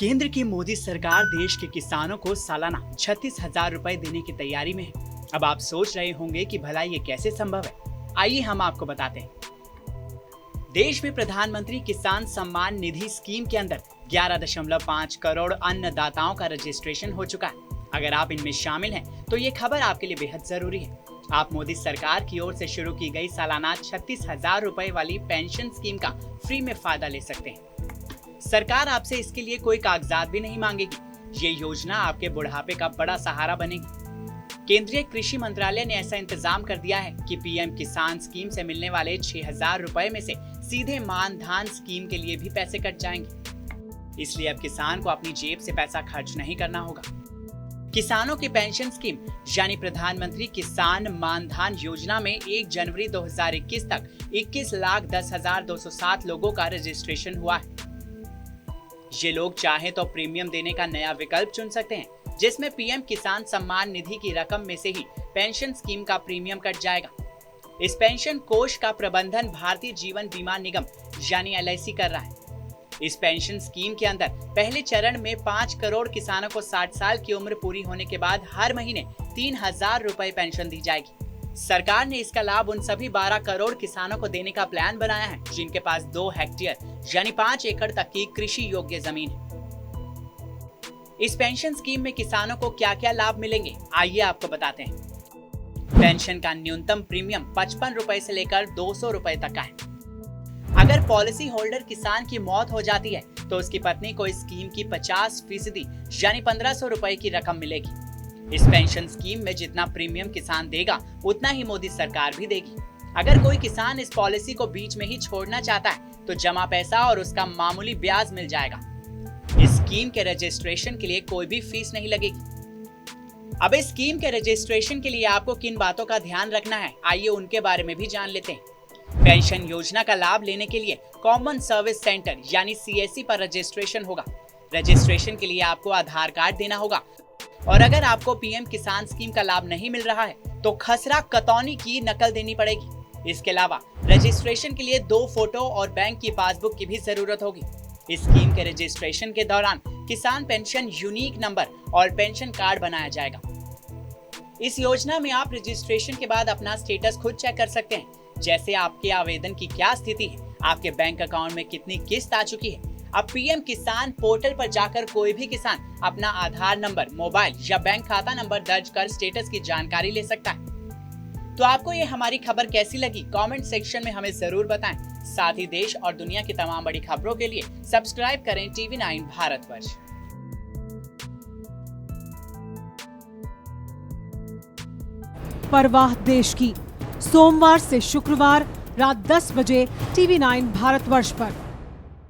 केंद्र की मोदी सरकार देश के किसानों को सालाना 36,000 रुपए देने की तैयारी में है। अब आप सोच रहे होंगे कि भला ये कैसे संभव है। आइए हम आपको बताते हैं। देश में प्रधानमंत्री किसान सम्मान निधि स्कीम के अंदर 11.5 करोड़ अन्नदाताओं का रजिस्ट्रेशन हो चुका है। अगर आप इनमें शामिल हैं तो ये खबर आपके लिए बेहद जरूरी है। आप मोदी सरकार की ओर से शुरू की गई सालाना 36,000 रुपए वाली पेंशन स्कीम का फ्री में फायदा ले सकते हैं। सरकार आपसे इसके लिए कोई कागजात भी नहीं मांगेगी। ये योजना आपके बुढ़ापे का बड़ा सहारा बनेगी। केंद्रीय कृषि मंत्रालय ने ऐसा इंतजाम कर दिया है कि पीएम किसान स्कीम से मिलने वाले 6,000 रुपए में से सीधे मानधन स्कीम के लिए भी पैसे कट जाएंगे। इसलिए अब किसान को अपनी जेब से पैसा खर्च नहीं करना होगा। किसानों की पेंशन स्कीम यानी प्रधानमंत्री किसान मानधन योजना में 1 जनवरी 2021 तक 21,10,207 लोगों का रजिस्ट्रेशन हुआ है। ये लोग चाहे तो प्रीमियम देने का नया विकल्प चुन सकते हैं, जिसमें पीएम किसान सम्मान निधि की रकम में से ही पेंशन स्कीम का प्रीमियम कट जाएगा। इस पेंशन कोष का प्रबंधन भारतीय जीवन बीमा निगम यानी LIC कर रहा है। इस पेंशन स्कीम के अंदर पहले चरण में 5 करोड़ किसानों को 60 साल की उम्र पूरी होने के बाद हर महीने 3,000 रुपए पेंशन दी जाएगी। सरकार ने इसका लाभ उन सभी 12 करोड़ किसानों को देने का प्लान बनाया है जिनके पास 2 हेक्टेयर यानी 5 एकड़ तक की कृषि योग्य जमीन है। इस पेंशन स्कीम में किसानों को क्या क्या लाभ मिलेंगे, आइए आपको बताते हैं। पेंशन का न्यूनतम प्रीमियम 55 रुपए से लेकर 200 रुपए तक का है। अगर पॉलिसी होल्डर किसान की मौत हो जाती है तो उसकी पत्नी को इस स्कीम की 50% यानी 1,500 रुपए की रकम मिलेगी। इस पेंशन स्कीम में जितना प्रीमियम किसान देगा उतना ही मोदी सरकार भी देगी। अगर कोई किसान इस पॉलिसी को बीच में ही छोड़ना चाहता है तो जमा पैसा और उसका मामूली ब्याज मिल जाएगा। इस स्कीम के रजिस्ट्रेशन के लिए कोई भी फीस नहीं लगेगी। अब इस स्कीम के रजिस्ट्रेशन के लिए आपको किन बातों का ध्यान रखना है, आइए उनके बारे में भी जान लेते हैं। पेंशन योजना का लाभ लेने के लिए कॉमन सर्विस सेंटर यानी CSC पर रजिस्ट्रेशन होगा। रजिस्ट्रेशन के लिए आपको आधार कार्ड देना होगा और अगर आपको पीएम किसान स्कीम का लाभ नहीं मिल रहा है तो खसरा कतौनी की नकल देनी पड़ेगी। इसके अलावा रजिस्ट्रेशन के लिए 2 फोटो और बैंक की पासबुक की भी जरूरत होगी। इस स्कीम के रजिस्ट्रेशन के दौरान किसान पेंशन यूनिक नंबर और पेंशन कार्ड बनाया जाएगा। इस योजना में आप रजिस्ट्रेशन के बाद अपना स्टेटस खुद चेक कर सकते हैं, जैसे आपके आवेदन की क्या स्थिति है, आपके बैंक अकाउंट में कितनी किस्त आ चुकी है। अब पीएम किसान पोर्टल पर जाकर कोई भी किसान अपना आधार नंबर, मोबाइल या बैंक खाता नंबर दर्ज कर स्टेटस की जानकारी ले सकता है। तो आपको ये हमारी खबर कैसी लगी, कमेंट सेक्शन में हमें जरूर बताएं। साथ ही देश और दुनिया की तमाम बड़ी खबरों के लिए सब्सक्राइब करें TV9 भारतवर्ष। परवाह देश की, सोमवार से शुक्रवार रात 10 बजे TV9 भारतवर्ष पर।